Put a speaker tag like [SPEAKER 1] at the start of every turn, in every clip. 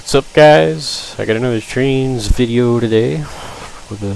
[SPEAKER 1] What's up, guys? I got another Trainz video today with a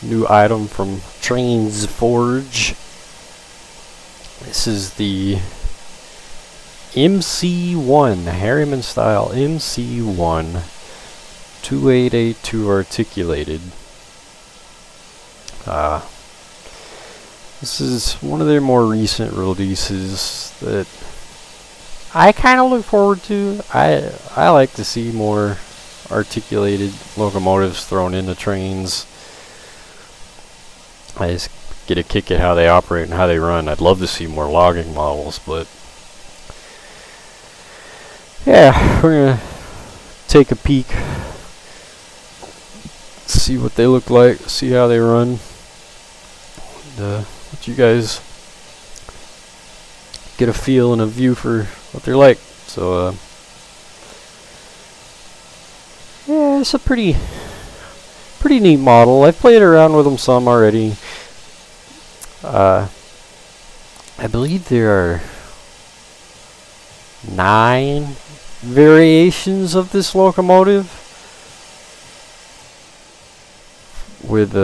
[SPEAKER 1] new item from Trainz Forge. This is the MC-1, the Harriman style MC-1 2882 articulated. This is one of their more recent releases that I kind of look forward to. I like to see more articulated locomotives thrown into trains. I just get a kick at how they operate and how they run. I'd love to see more logging models, but yeah, we're gonna take a peek, see what they look like, see how they run, and let you guys get a feel and a view for what they're like. So yeah, it's a pretty neat model. I've played around with them some already. I believe there are 9 variations of this locomotive with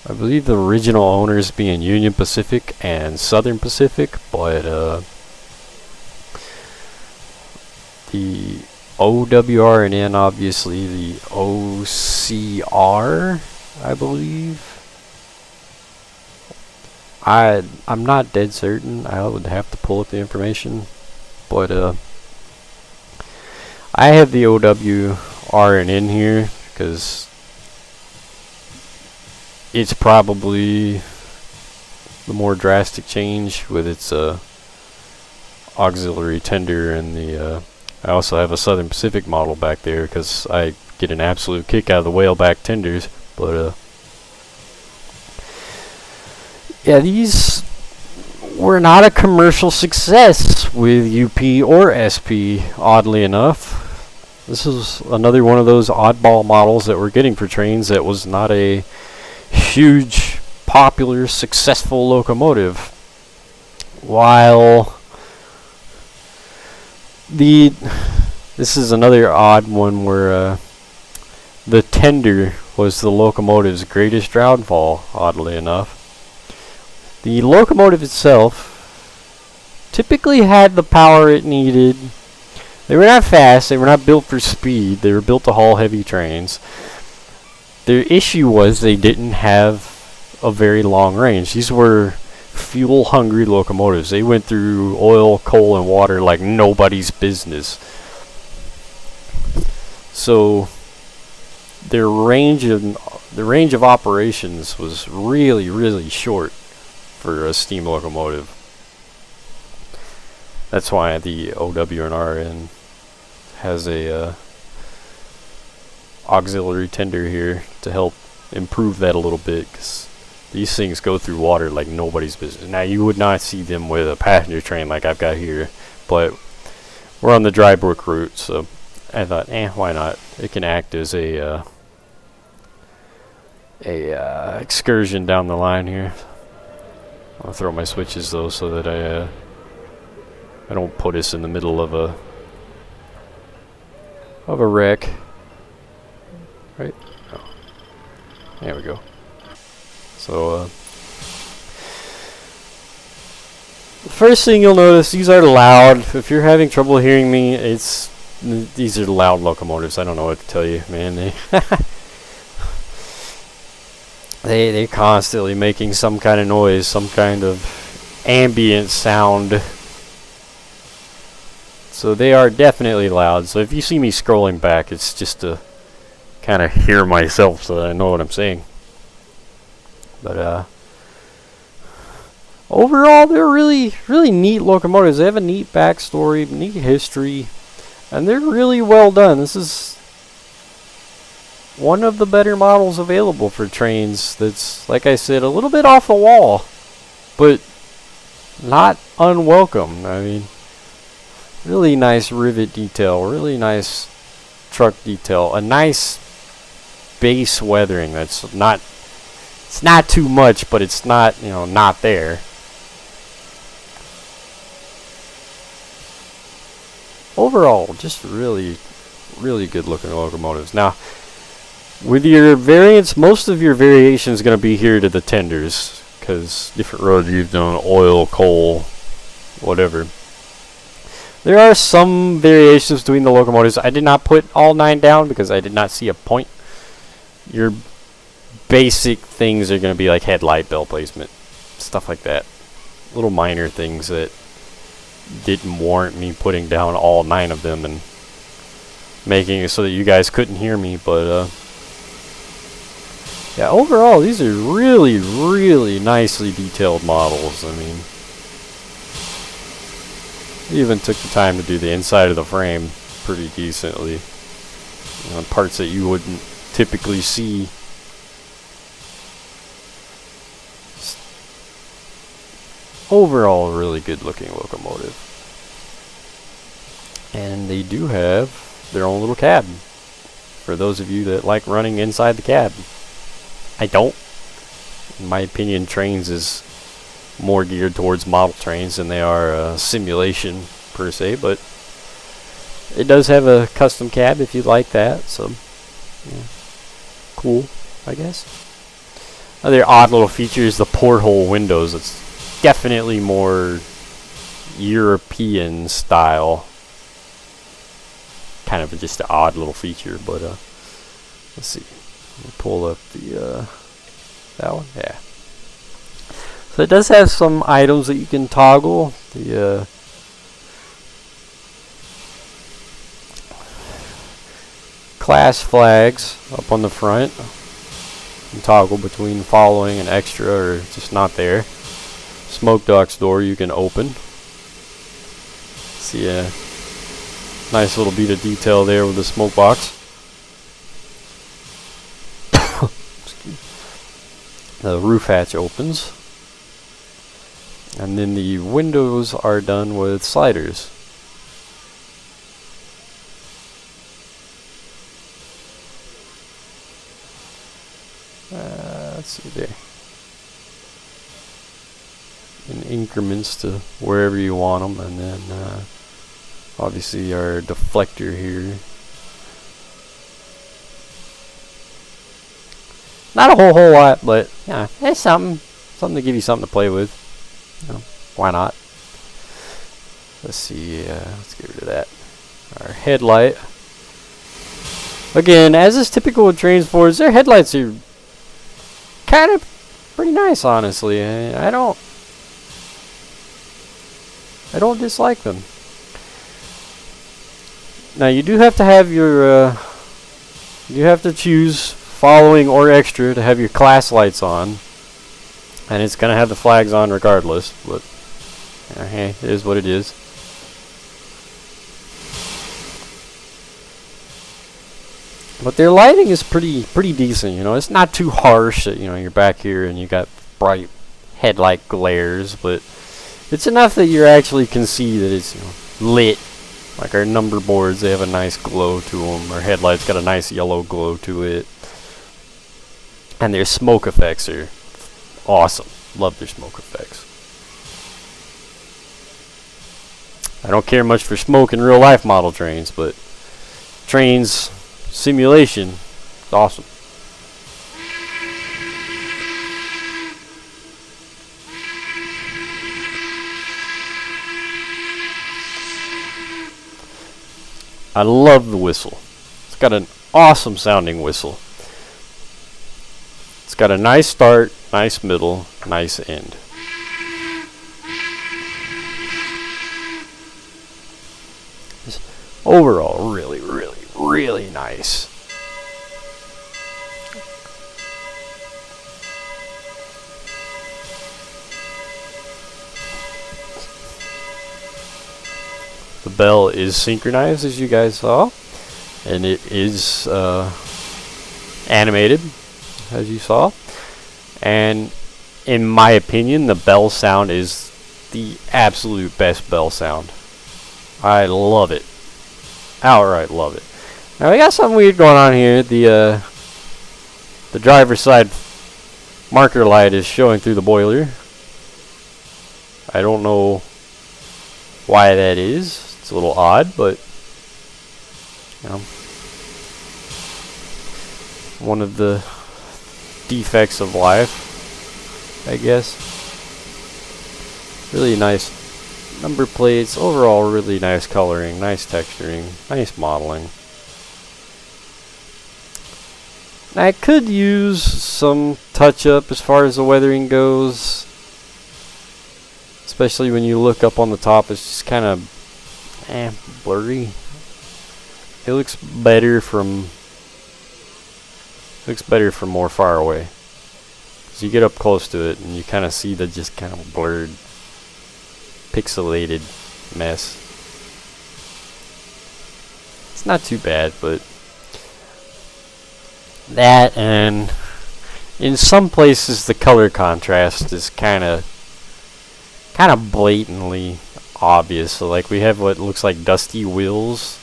[SPEAKER 1] I believe the original owners being Union Pacific and Southern Pacific, but the OWR&N, obviously the OCR, I believe. I'm not dead certain. I would have to pull up the information, but I have the OWR&N here because it's probably the more drastic change with its auxiliary tender, and the I also have a Southern Pacific model back there because I get an absolute kick out of the whaleback tenders. But yeah, these were not a commercial success with UP or SP, oddly enough. This is another one of those oddball models that we're getting for trains that was not a huge, popular, successful locomotive. While this is another odd one where the tender was the locomotive's greatest downfall, oddly enough. The locomotive itself typically had the power it needed. They were not fast, they were not built for speed, they were built to haul heavy trains. Their issue was they didn't have a very long range. These were fuel-hungry locomotives. They went through oil, coal, and water like nobody's business. So their range of operations was really short for a steam locomotive. That's why the OWR&N has a auxiliary tender here to help improve that a little bit, because these things go through water like nobody's business. Now, you would not see them with a passenger train like I've got here, but we're on the dry brook route, so I thought, why not? It can act as a excursion down the line here. I'll throw my switches though, so that I don't put us in the middle of a wreck. Right? Oh. There we go. So the first thing you'll notice, these are loud. If you're having trouble hearing me, these are loud locomotives. I don't know what to tell you, man. They're constantly making some kind of noise, some kind of ambient sound. So they are definitely loud. So if you see me scrolling back, it's just to kind of hear myself so that I know what I'm saying. But overall, they're really neat locomotives. They have a neat backstory, neat history, and they're really well done. This is one of the better models available for trains that's, like I said, a little bit off the wall, but not unwelcome. I mean, really nice rivet detail, really nice truck detail, a nice base weathering that's not, it's not too much, but it's not, not there. overall, just really, really good looking locomotives. Now, with your variants, most of your variation is going to be here to the tenders, because different roads you've done oil, coal, whatever. There are some variations between the locomotives. I did not put all 9 down because I did not see a point. Your basic things are going to be like headlight bell placement, stuff like that. Little minor things that didn't warrant me putting down all 9 of them and making it so that you guys couldn't hear me. But yeah, overall, these are really, really nicely detailed models. I mean, even took the time to do the inside of the frame pretty decently. You know, parts that you wouldn't typically see. Overall, really good looking locomotive. And they do have their own little cab, for those of you that like running inside the cab. I don't. In my opinion, Trainz is more geared towards model trains than they are simulation per se, but it does have a custom cab if you like that, so yeah, cool, I guess. Other odd little features, the porthole windows. It's definitely more European style. Kind of just an odd little feature, but let's see. Let me pull up the that one. Yeah. So it does have some items that you can toggle. The class flags up on the front. You can toggle between following and extra or just not there. Smoke ducts door you can open. See a nice little bit of detail there with the smoke box. The roof hatch opens. And then the windows are done with sliders. Let's see there. In increments to wherever you want them, and then obviously our deflector here. Not a whole lot, but yeah, it's something to give you something to play with. You know, why not? Let's see. Let's get rid of that. Our headlight. Again, as is typical with Trainz Forge, their headlights are kind of pretty nice, honestly. I don't dislike them. Now you do have to have your you have to choose following or extra to have your class lights on, and it's gonna have the flags on regardless, but hey, it is what it is. But their lighting is pretty decent, you know. It's not too harsh that, you know, you're back here and you got bright headlight glares, but it's enough that you actually can see that it's, you know, lit. Like our number boards, they have a nice glow to them. Our headlights got a nice yellow glow to it. And their smoke effects are awesome. Love their smoke effects. I don't care much for smoke in real life model trains, but Trainz simulation is awesome. I love the whistle. It's got an awesome sounding whistle. It's got a nice start, nice middle, nice end. Just overall, really nice. The bell is synchronized, as you guys saw, and it is animated, as you saw. And in my opinion, the bell sound is the absolute best bell sound. I love it. Outright love it. Now we got something weird going on here. The driver's side marker light is showing through the boiler. I don't know why that is. It's a little odd, but You know, one of the defects of life, I guess. Really nice number plates. Overall, really nice coloring, nice texturing, nice modeling. I could use some touch-up as far as the weathering goes. Especially when you look up on the top, it's just kind of blurry. It looks better from more far away. So you get up close to it and you kind of see the just kind of blurred, pixelated mess. It's not too bad, but that, and in some places the color contrast is kind of blatantly obvious. So like we have what looks like dusty wheels,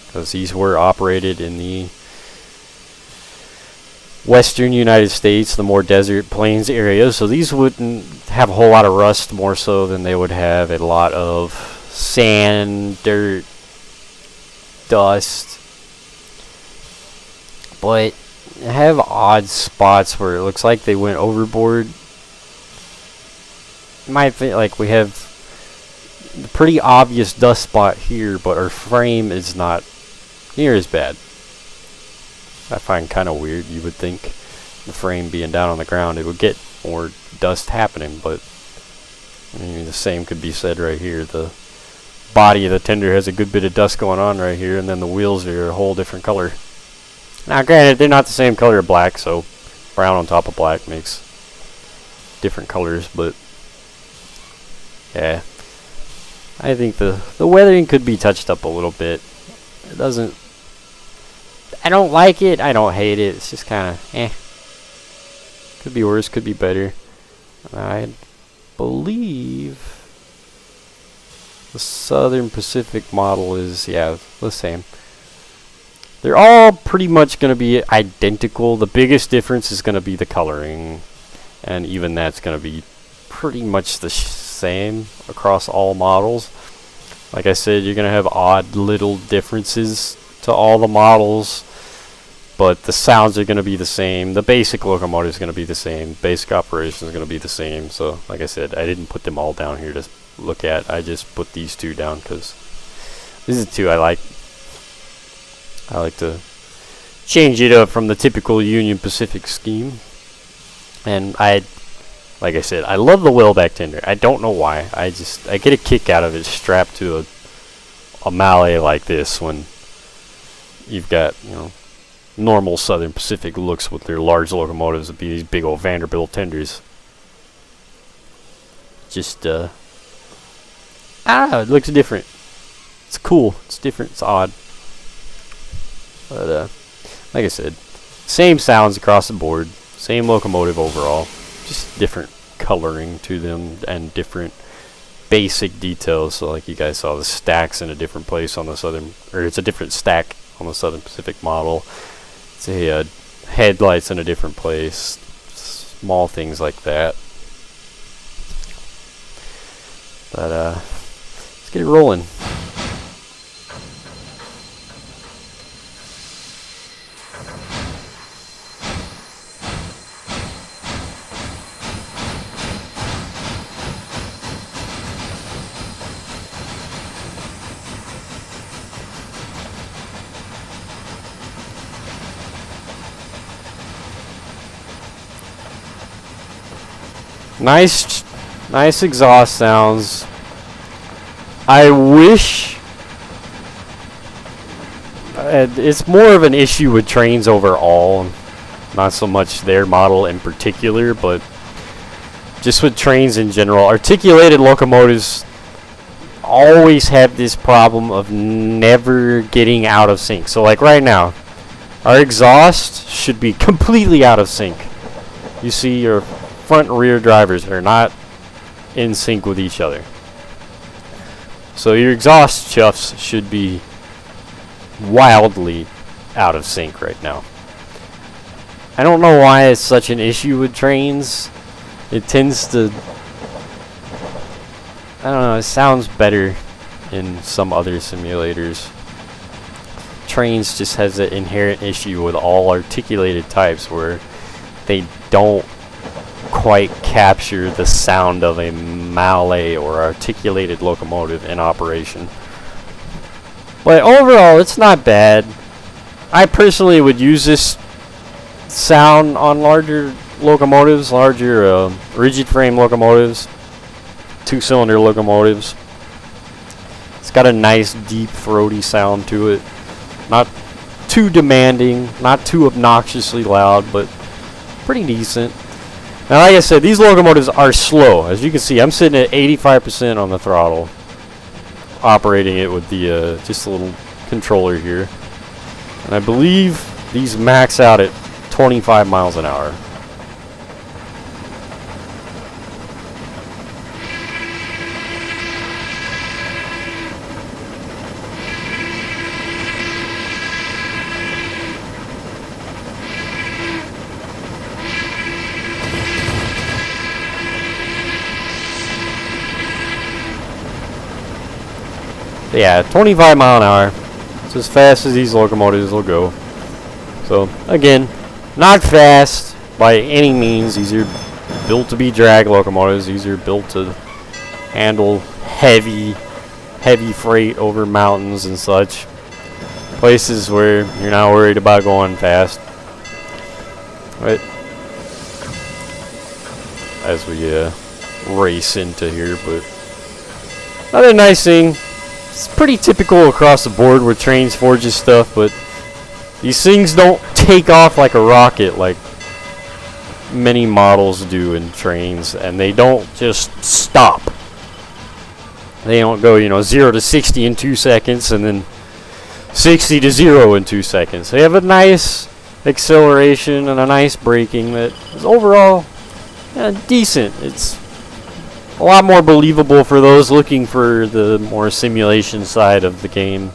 [SPEAKER 1] because these were operated in the western United States, the more desert plains areas. So these wouldn't have a whole lot of rust, more so than they would have a lot of sand, dirt, dust. But have odd spots where it looks like they went overboard. You might think like we have the pretty obvious dust spot here, but our frame is not near as bad. I find kind of weird. You would think the frame being down on the ground, it would get more dust happening, but I mean the same could be said right here. The body of the tender has a good bit of dust going on right here, and then the wheels are a whole different color. Now granted, they're not the same color of black, so brown on top of black makes different colors, but yeah, I think the weathering could be touched up a little bit. It doesn't, I don't like it, I don't hate it, it's just kind of could be worse, could be better. I believe the Southern Pacific model is, yeah, the same. They're all pretty much going to be identical. The biggest difference is going to be the coloring, and even that's going to be pretty much the same across all models. Like I said, you're going to have odd little differences to all the models, but the sounds are going to be the same. The basic locomotive is going to be the same. Basic operation is going to be the same. So, like I said, I didn't put them all down here to look at. I just put these two down because these are the two I like. I like to change it up from the typical Union Pacific scheme. And like I said, I love the whaleback tender. I don't know why. I get a kick out of it strapped to a Mallet like this when you've got, you know, normal Southern Pacific looks with their large locomotives would be these big old Vanderbilt tenders. Just, I don't know, it looks different. It's cool. It's different. It's odd. But, like I said, same sounds across the board, same locomotive overall, just different coloring to them and different basic details. So like you guys saw, the stacks in a different place on the Southern, or it's a different stack on the Southern Pacific model. It's a headlights in a different place, small things like that. But let's get it rolling. Nice exhaust sounds. I wish it's more of an issue with Trainz overall, not so much their model in particular, but just with Trainz in general. Articulated locomotives always have this problem of never getting out of sync. So like right now, our exhaust should be completely out of sync. You see your front and rear drivers are not in sync with each other. So your exhaust chuffs should be wildly out of sync right now. I don't know why it's such an issue with Trainz. It tends to, I don't know, it sounds better in some other simulators. Trainz just has an inherent issue with all articulated types where they don't quite capture the sound of a Mallet or articulated locomotive in operation. But overall, it's not bad. I personally would use this sound on larger locomotives, larger rigid frame locomotives, 2-cylinder locomotives. It's got a nice deep throaty sound to it. Not too demanding, not too obnoxiously loud, but pretty decent. Now, like I said, these locomotives are slow. As you can see, I'm sitting at 85% on the throttle, operating it with the just a little controller here. And I believe these max out at 25 miles an hour. Yeah, 25 mile an hour. It's as fast as these locomotives will go. So, again, not fast by any means. These are built to be drag locomotives. These are built to handle heavy freight over mountains and such. Places where you're not worried about going fast. Right. As we race into here, but another nice thing. It's pretty typical across the board with Trainz Forge's stuff, but these things don't take off like a rocket like many models do in Trainz, and they don't just stop. They don't go, 0 to 60 in 2 seconds and then 60 to 0 in 2 seconds. They have a nice acceleration and a nice braking that is overall decent. It's a lot more believable for those looking for the more simulation side of the game.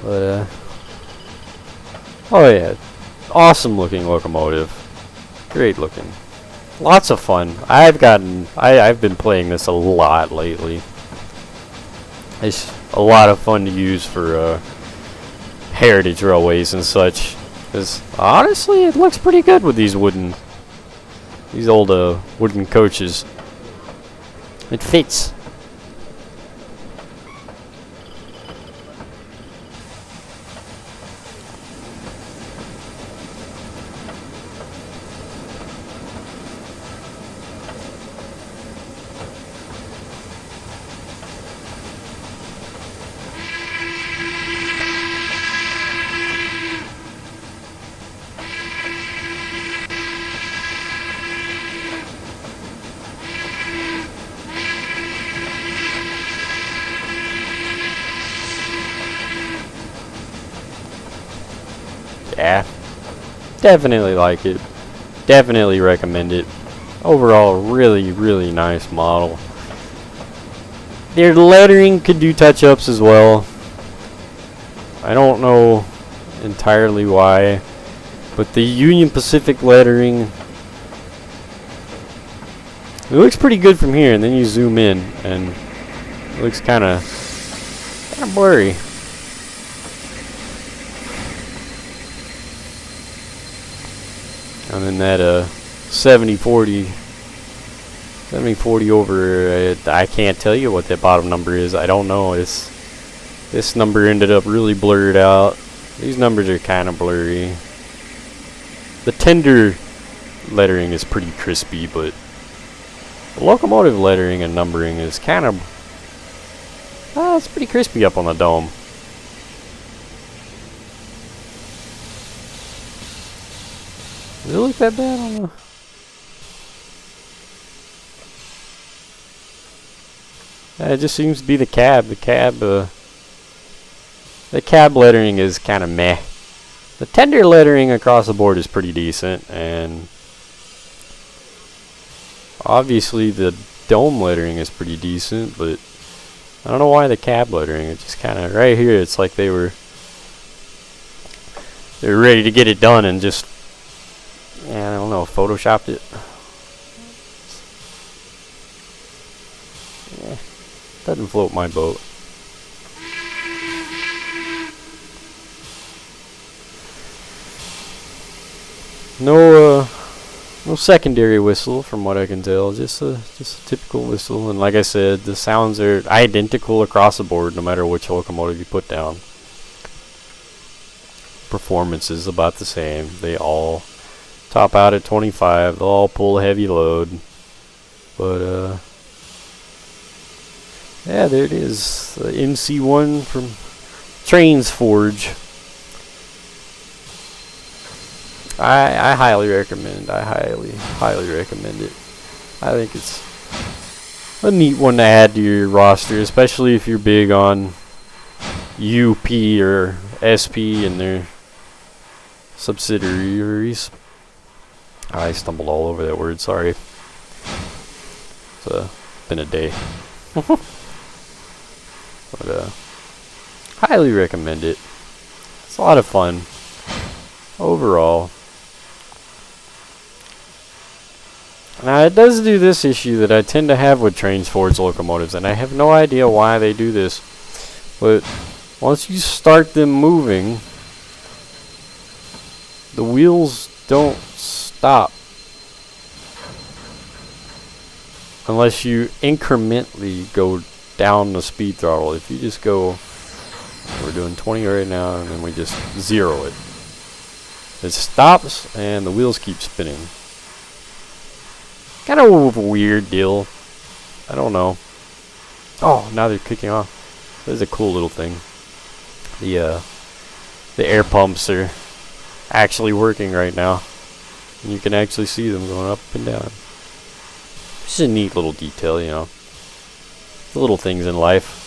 [SPEAKER 1] But, oh yeah, awesome looking locomotive. Great looking. Lots of fun. I've been playing this a lot lately. It's a lot of fun to use for heritage railways and such. Because honestly, it looks pretty good with these old wooden coaches. It fits. Yeah, definitely like it. Definitely recommend it. Overall, really, really nice model. Their lettering could do touch-ups as well. I don't know entirely why, but the Union Pacific lettering, it looks pretty good from here, and then you zoom in, and it looks kind of blurry. And then that 70-40 over, I can't tell you what that bottom number is. I don't know. This number ended up really blurred out. These numbers are kind of blurry. The tender lettering is pretty crispy, but the locomotive lettering and numbering is kind of, it's pretty crispy up on the dome. Does it look that bad on the... it just seems to be the cab. The cab lettering is kind of meh. The tender lettering across the board is pretty decent, and obviously the dome lettering is pretty decent, but I don't know why the cab lettering, it just kind of, right here, it's like they're ready to get it done and just, I don't know, photoshopped it. Doesn't float my boat. No secondary whistle from what I can tell. Just a typical whistle. And like I said, the sounds are identical across the board, no matter which locomotive you put down. Performance is about the same. They all top out at 25. They'll all pull a heavy load. But yeah, there it is. The MC-1 from Trainz Forge. I highly recommend. I highly recommend it. I think it's a neat one to add to your roster, especially if you're big on UP or SP and their subsidiaries. I stumbled all over that word. Sorry. It's been a day. But highly recommend it. It's a lot of fun overall. Now it does do this issue that I tend to have with Trainz Forge locomotives, and I have no idea why they do this. But once you start them moving, the wheels don't stop unless you incrementally go down the speed throttle. If you just go, we're doing 20 right now, and then we just zero it. It stops and the wheels keep spinning. Kind of a weird deal. I don't know. Oh, now they're kicking off. This is a cool little thing. The air pumps are actually working right now. And you can actually see them going up and down. It's a neat little detail, you know. The little things in life.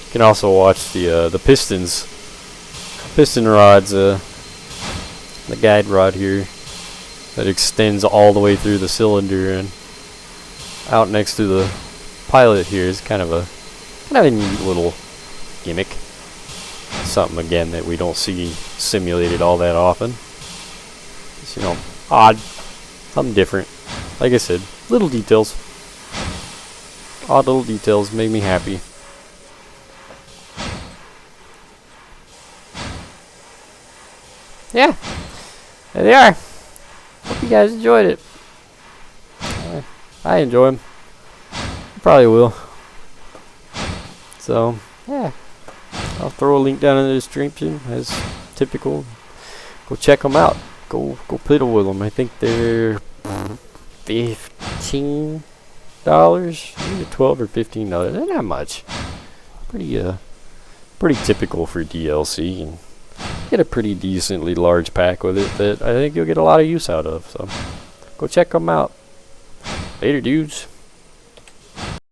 [SPEAKER 1] You can also watch the pistons. Piston rods, the guide rod here that extends all the way through the cylinder and out next to the pilot here is kind of a neat little gimmick. Something again that we don't see simulated all that often. It's, you know, odd, something different. Like I said, little details. Odd little details make me happy. Yeah, there they are. Hope you guys enjoyed it. I enjoy them. Probably will. So, yeah. I'll throw a link down in the description as typical. Go check them out. Go piddle with them. I think they're $15. Maybe $12 or $15. They're not much. Pretty typical for DLC, and get a pretty decently large pack with it that I think you'll get a lot of use out of. So go check them out. Later, dudes.